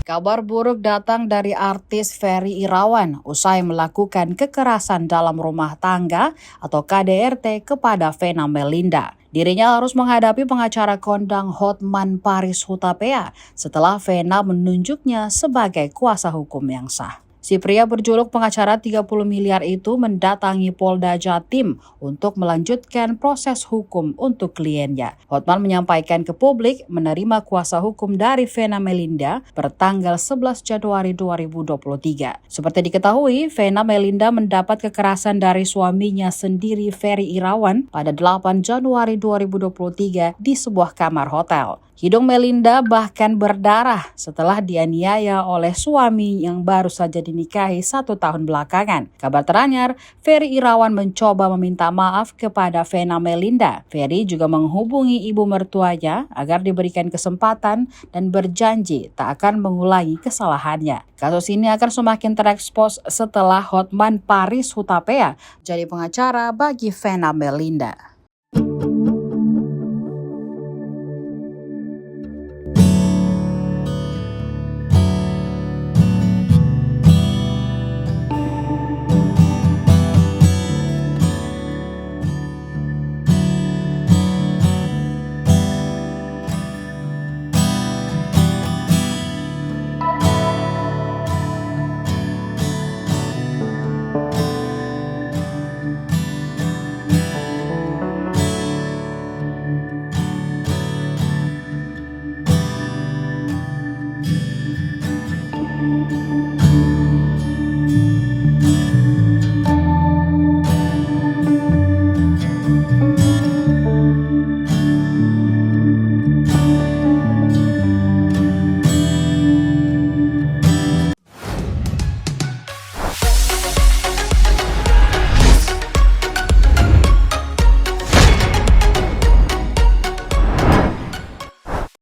Kabar buruk datang dari artis Ferry Irawan usai melakukan kekerasan dalam rumah tangga atau KDRT kepada Vena Melinda. Dirinya harus menghadapi pengacara kondang Hotman Paris Hutapea setelah Vena menunjuknya sebagai kuasa hukum yang sah. Si pria berjuluk pengacara 30 miliar itu mendatangi Polda Jatim untuk melanjutkan proses hukum untuk kliennya. Hotman menyampaikan ke publik menerima kuasa hukum dari Vena Melinda pertanggal 11 Januari 2023. Seperti diketahui, Vena Melinda mendapat kekerasan dari suaminya sendiri Ferry Irawan pada 8 Januari 2023 di sebuah kamar hotel. Hidung Melinda bahkan berdarah setelah dianiaya oleh suami yang baru saja dinikahi 1 tahun belakangan. Kabar teranyar, Ferry Irawan mencoba meminta maaf kepada Vena Melinda. Ferry juga menghubungi ibu mertuanya agar diberikan kesempatan dan berjanji tak akan mengulangi kesalahannya. Kasus ini akan semakin terekspos setelah Hotman Paris Hutapea jadi pengacara bagi Vena Melinda.